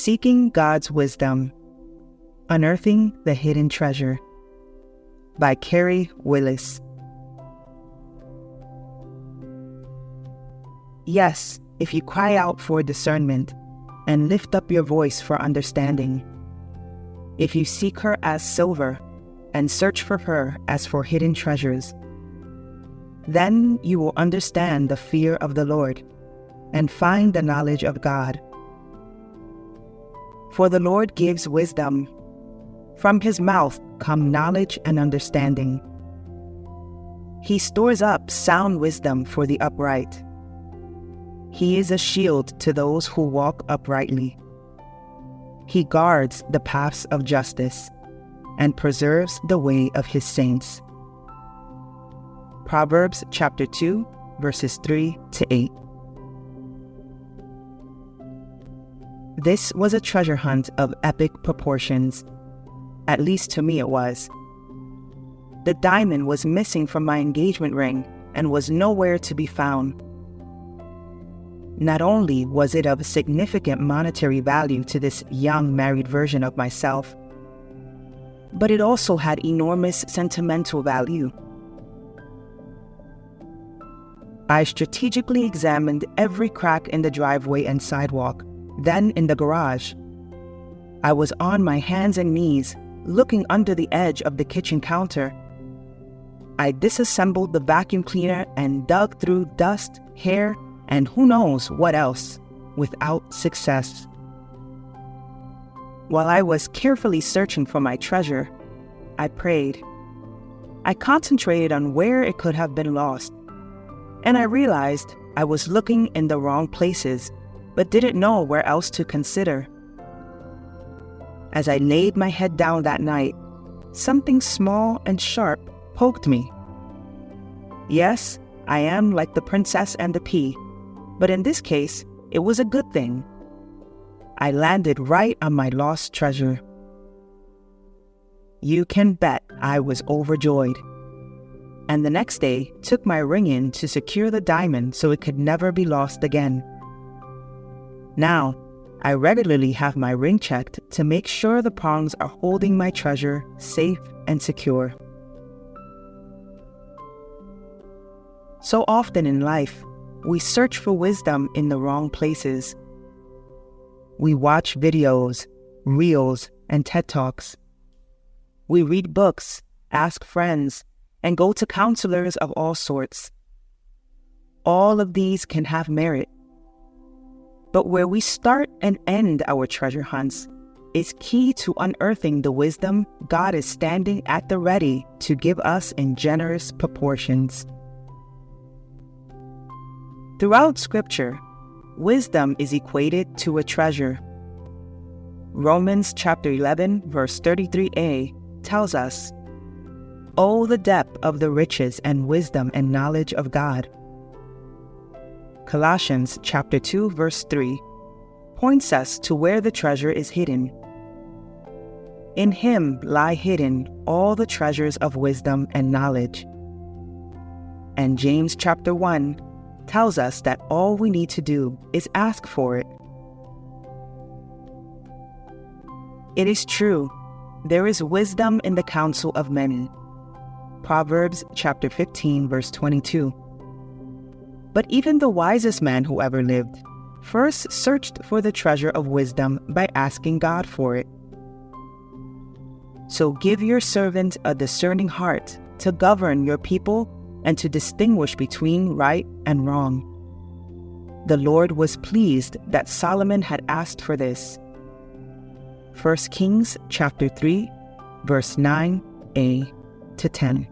Seeking God's Wisdom, Unearthing the Hidden Treasure by Keri Willis. Yes, if you cry out for discernment and lift up your voice for understanding, if you seek her as silver and search for her as for hidden treasures, then you will understand the fear of the Lord and find the knowledge of God. For the Lord gives wisdom. From his mouth come knowledge and understanding. He stores up sound wisdom for the upright. He is a shield to those who walk uprightly. He guards the paths of justice and preserves the way of his saints. Proverbs chapter 2, verses 3 to 8. This was a treasure hunt of epic proportions. At least to me it was. The diamond was missing from my engagement ring and was nowhere to be found. Not only was it of significant monetary value to this young married version of myself, but it also had enormous sentimental value. I strategically examined every crack in the driveway and sidewalk, then in the garage. I was on my hands and knees, looking under the edge of the kitchen counter. I disassembled the vacuum cleaner and dug through dust, hair, and who knows what else, without success. While I was carefully searching for my treasure, I prayed. I concentrated on where it could have been lost, and I realized I was looking in the wrong places, but didn't know where else to consider. As I laid my head down that night, something small and sharp poked me. Yes, I am like the princess and the pea, but in this case, it was a good thing. I landed right on my lost treasure. You can bet I was overjoyed. And the next day, took my ring in to secure the diamond so it could never be lost again. Now, I regularly have my ring checked to make sure the prongs are holding my treasure safe and secure. So often in life, we search for wisdom in the wrong places. We watch videos, reels, and TED Talks. We read books, ask friends, and go to counselors of all sorts. All of these can have merit. But where we start and end our treasure hunts is key to unearthing the wisdom God is standing at the ready to give us in generous proportions. Throughout Scripture, wisdom is equated to a treasure. Romans chapter 11, verse 33a tells us, "Oh, the depth of the riches and wisdom and knowledge of God." Colossians chapter 2, verse 3 points us to where the treasure is hidden. In him lie hidden all the treasures of wisdom and knowledge. And James chapter 1 tells us that all we need to do is ask for it. It is true, there is wisdom in the counsel of many. Proverbs chapter 15, verse 22. But even the wisest man who ever lived first searched for the treasure of wisdom by asking God for it. So give your servant a discerning heart to govern your people and to distinguish between right and wrong. The Lord was pleased that Solomon had asked for this. 1 Kings chapter 3, verse 9a to 10.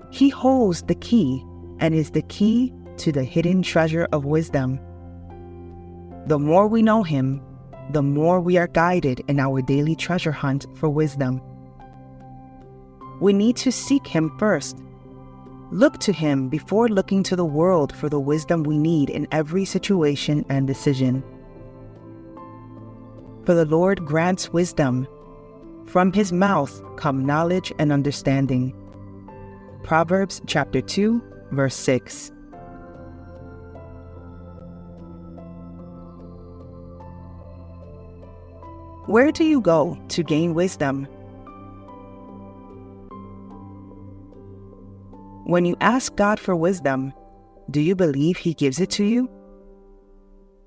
He holds the key and is the key to the hidden treasure of wisdom. The more we know him, the more we are guided in our daily treasure hunt for wisdom. We need to seek him first. Look to him before looking to the world for the wisdom we need in every situation and decision. For the Lord grants wisdom. From his mouth come knowledge and understanding. Proverbs chapter 2, verse 6. Where do you go to gain wisdom? When you ask God for wisdom, do you believe He gives it to you?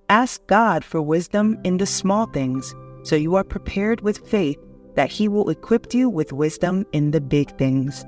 Ask God for wisdom in the small things, so you are prepared with faith that He will equip you with wisdom in the big things.